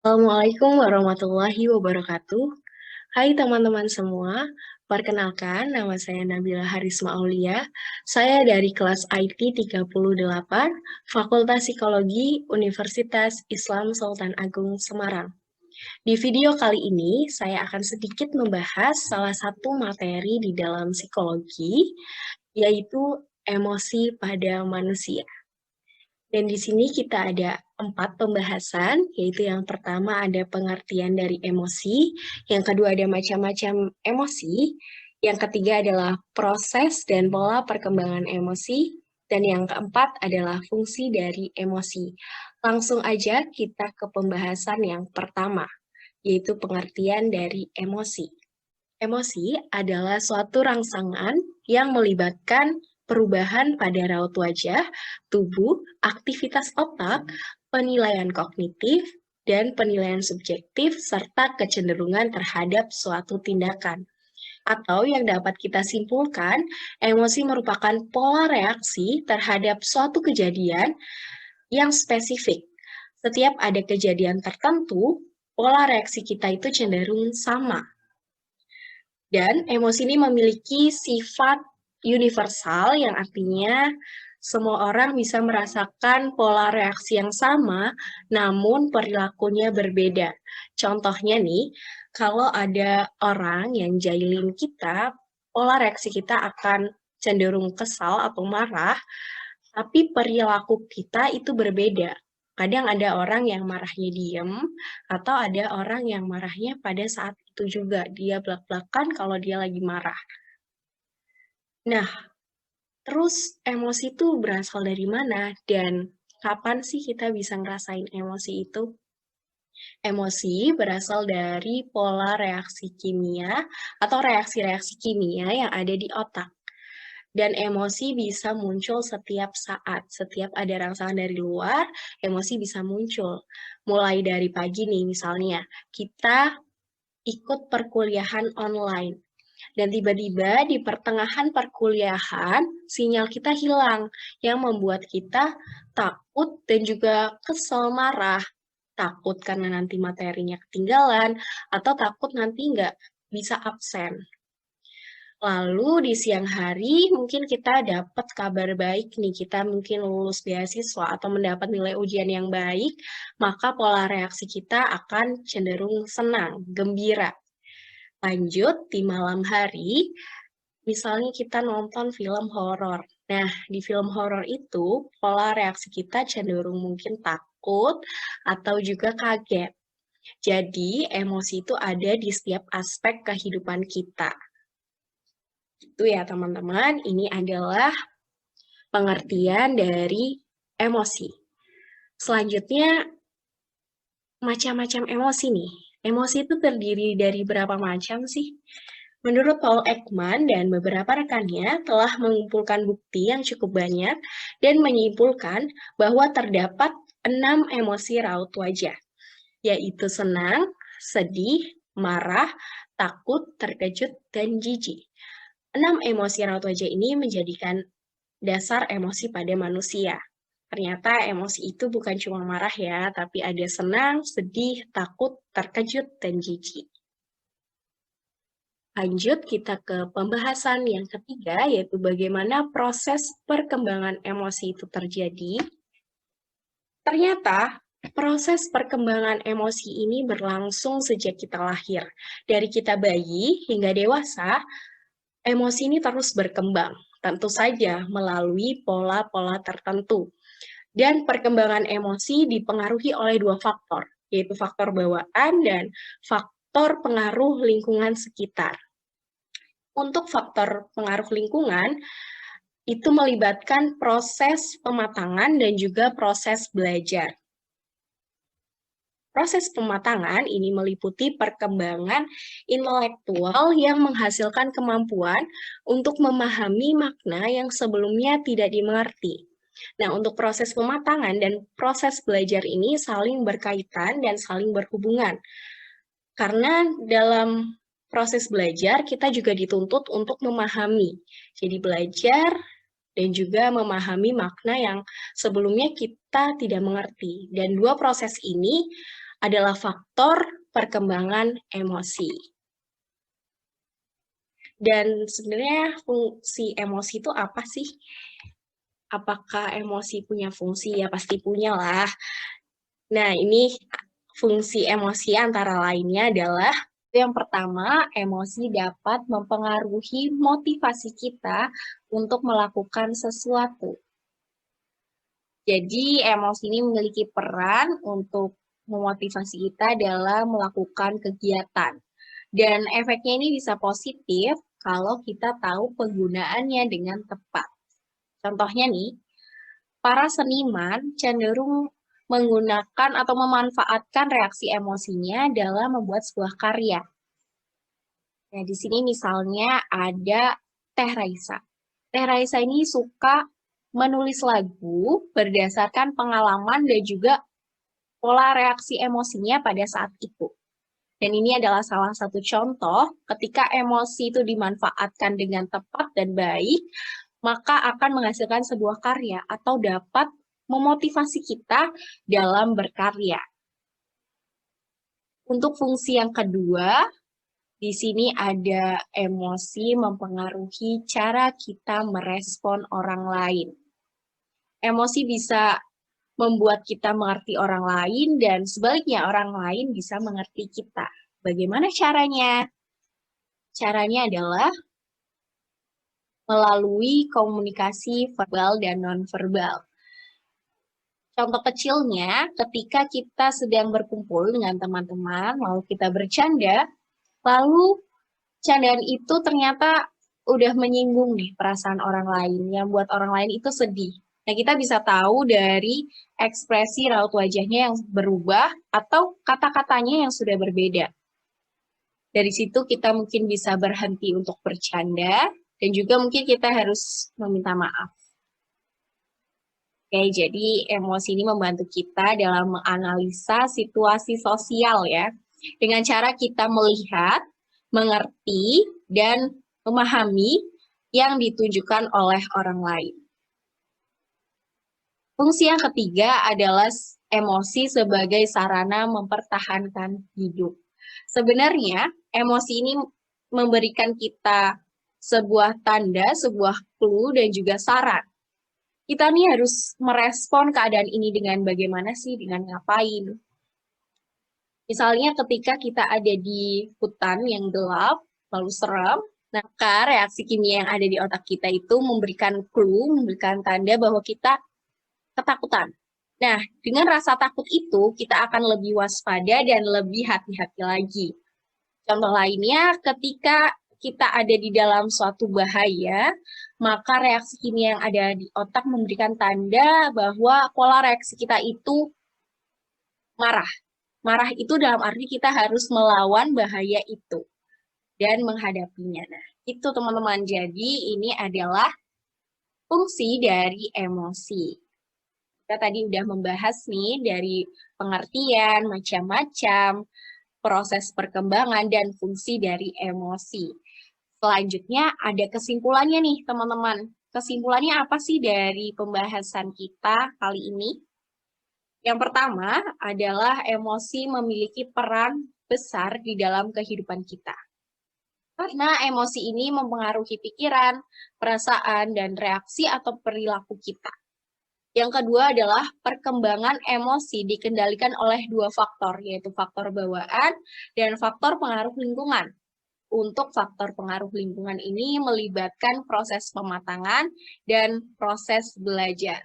Assalamualaikum warahmatullahi wabarakatuh. Hai teman-teman semua, perkenalkan nama saya Nabila Harisma Aulia. Saya dari kelas IT 38, Fakultas Psikologi Universitas Islam Sultan Agung Semarang. Di video kali ini, saya akan sedikit membahas salah satu materi di dalam psikologi, yaitu emosi pada manusia. Dan di sini kita ada 4 pembahasan, yaitu yang pertama ada pengertian dari emosi, yang kedua ada macam-macam emosi, yang ketiga adalah proses dan pola perkembangan emosi, dan yang keempat adalah fungsi dari emosi. Langsung aja kita ke pembahasan yang pertama, yaitu pengertian dari emosi. Emosi adalah suatu rangsangan yang melibatkan perubahan pada raut wajah, tubuh, aktivitas otak, penilaian kognitif, dan penilaian subjektif, serta kecenderungan terhadap suatu tindakan. Atau yang dapat kita simpulkan, emosi merupakan pola reaksi terhadap suatu kejadian yang spesifik. Setiap ada kejadian tertentu, pola reaksi kita itu cenderung sama. Dan emosi ini memiliki sifat universal yang artinya semua orang bisa merasakan pola reaksi yang sama, namun perilakunya berbeda. Contohnya nih, kalau ada orang yang jahilin kita, pola reaksi kita akan cenderung kesal atau marah, tapi perilaku kita itu berbeda. Kadang ada orang yang marahnya diem, atau ada orang yang marahnya pada saat itu juga. Dia belak-belakan kalau dia lagi marah. Nah, terus emosi itu berasal dari mana? Dan kapan sih kita bisa ngerasain emosi itu? Emosi berasal dari pola reaksi kimia atau reaksi-reaksi kimia yang ada di otak. Dan emosi bisa muncul setiap saat. Setiap ada rangsangan dari luar, emosi bisa muncul. Mulai dari pagi nih misalnya, kita ikut perkuliahan online. Dan tiba-tiba di pertengahan perkuliahan, sinyal kita hilang, yang membuat kita takut dan juga kesel marah. Takut karena nanti materinya ketinggalan, atau takut nanti nggak bisa absen. Lalu di siang hari mungkin kita dapat kabar baik nih, kita mungkin lulus beasiswa atau mendapat nilai ujian yang baik, maka pola reaksi kita akan cenderung senang, gembira. Lanjut di malam hari, misalnya kita nonton film horor. Nah, di film horor itu pola reaksi kita cenderung mungkin takut atau juga kaget. Jadi, emosi itu ada di setiap aspek kehidupan kita. Itu ya teman-teman, ini adalah pengertian dari emosi. Selanjutnya, macam-macam emosi nih. Emosi itu terdiri dari berapa macam sih? Menurut Paul Ekman dan beberapa rekannya telah mengumpulkan bukti yang cukup banyak dan menyimpulkan bahwa terdapat 6 emosi raut wajah, yaitu senang, sedih, marah, takut, terkejut, dan jijik. 6 emosi raut wajah ini menjadikan dasar emosi pada manusia. Ternyata emosi itu bukan cuma marah ya, tapi ada senang, sedih, takut, terkejut, dan jijik. Lanjut kita ke pembahasan yang ketiga, yaitu bagaimana proses perkembangan emosi itu terjadi. Ternyata proses perkembangan emosi ini berlangsung sejak kita lahir. Dari kita bayi hingga dewasa, emosi ini terus berkembang, tentu saja melalui pola-pola tertentu. Dan perkembangan emosi dipengaruhi oleh 2 faktor, yaitu faktor bawaan dan faktor pengaruh lingkungan sekitar. Untuk faktor pengaruh lingkungan, itu melibatkan proses pematangan dan juga proses belajar. Proses pematangan ini meliputi perkembangan intelektual yang menghasilkan kemampuan untuk memahami makna yang sebelumnya tidak dimengerti. Nah, untuk proses pematangan dan proses belajar ini saling berkaitan dan saling berhubungan. Karena dalam proses belajar kita juga dituntut untuk memahami. Jadi belajar dan juga memahami makna yang sebelumnya kita tidak mengerti. Dan 2 proses ini adalah faktor perkembangan emosi. Dan sebenarnya fungsi emosi itu apa sih? Apakah emosi punya fungsi? Ya pasti punya lah. Nah, ini fungsi emosi antara lainnya adalah yang pertama, emosi dapat mempengaruhi motivasi kita untuk melakukan sesuatu. Jadi, emosi ini memiliki peran untuk memotivasi kita dalam melakukan kegiatan. Dan efeknya ini bisa positif kalau kita tahu penggunaannya dengan tepat. Contohnya nih, para seniman cenderung menggunakan atau memanfaatkan reaksi emosinya dalam membuat sebuah karya. Nah, di sini misalnya ada Teh Raisa. Teh Raisa ini suka menulis lagu berdasarkan pengalaman dan juga pola reaksi emosinya pada saat itu. Dan ini adalah salah satu contoh ketika emosi itu dimanfaatkan dengan tepat dan baik, maka akan menghasilkan sebuah karya atau dapat memotivasi kita dalam berkarya. Untuk fungsi yang kedua, di sini ada emosi mempengaruhi cara kita merespon orang lain. Emosi bisa membuat kita mengerti orang lain dan sebaliknya orang lain bisa mengerti kita. Bagaimana caranya? Caranya adalah melalui komunikasi verbal dan nonverbal. Contoh kecilnya, ketika kita sedang berkumpul dengan teman-teman, lalu kita bercanda, lalu candaan itu ternyata udah menyinggung nih perasaan orang lain, yang buat orang lain itu sedih. Nah, kita bisa tahu dari ekspresi raut wajahnya yang berubah atau kata-katanya yang sudah berbeda. Dari situ kita mungkin bisa berhenti untuk bercanda, dan juga mungkin kita harus meminta maaf. Oke, jadi emosi ini membantu kita dalam menganalisa situasi sosial ya, dengan cara kita melihat, mengerti, dan memahami yang ditunjukkan oleh orang lain. Fungsi yang ketiga adalah emosi sebagai sarana mempertahankan hidup. Sebenarnya, emosi ini memberikan kita sebuah tanda, sebuah clue, dan juga saran. Kita nih harus merespon keadaan ini dengan bagaimana sih, dengan ngapain. Misalnya ketika kita ada di hutan yang gelap, lalu seram, maka reaksi kimia yang ada di otak kita itu memberikan clue, memberikan tanda bahwa kita ketakutan. Nah, dengan rasa takut itu, kita akan lebih waspada dan lebih hati-hati lagi. Contoh lainnya, ketika kita ada di dalam suatu bahaya, maka reaksi kimia yang ada di otak memberikan tanda bahwa pola reaksi kita itu marah. Marah itu dalam arti kita harus melawan bahaya itu dan menghadapinya. Nah, itu teman-teman. Jadi ini adalah fungsi dari emosi. Kita tadi udah membahas nih dari pengertian, macam-macam, proses perkembangan, dan fungsi dari emosi. Selanjutnya ada kesimpulannya nih teman-teman. Kesimpulannya apa sih dari pembahasan kita kali ini? Yang pertama adalah emosi memiliki peran besar di dalam kehidupan kita. Karena emosi ini mempengaruhi pikiran, perasaan, dan reaksi atau perilaku kita. Yang kedua adalah perkembangan emosi dikendalikan oleh dua faktor, yaitu faktor bawaan dan faktor pengaruh lingkungan. Untuk faktor pengaruh lingkungan ini melibatkan proses pematangan dan proses belajar.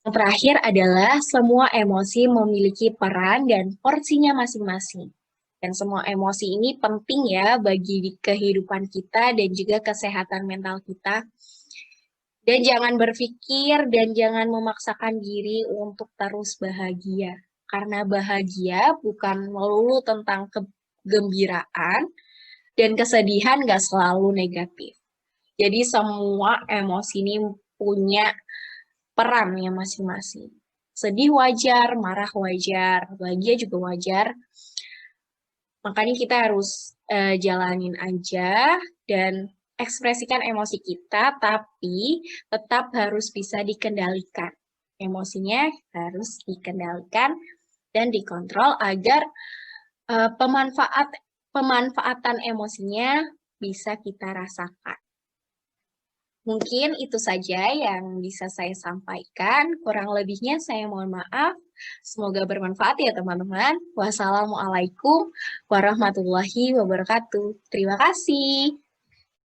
Yang terakhir adalah semua emosi memiliki peran dan porsinya masing-masing. Dan semua emosi ini penting ya bagi kehidupan kita dan juga kesehatan mental kita. Dan jangan berpikir dan jangan memaksakan diri untuk terus bahagia. Karena bahagia bukan melulu tentang kegembiraan, dan kesedihan nggak selalu negatif. Jadi semua emosi ini punya perannya masing-masing. Sedih wajar, marah wajar, bahagia juga wajar. Makanya kita harus jalanin aja dan ekspresikan emosi kita, tapi tetap harus bisa dikendalikan. Emosinya harus dikendalikan dan dikontrol agar pemanfaatan emosinya bisa kita rasakan. Mungkin itu saja yang bisa saya sampaikan. Kurang lebihnya saya mohon maaf. Semoga bermanfaat ya teman-teman. Wassalamualaikum warahmatullahi wabarakatuh. Terima kasih.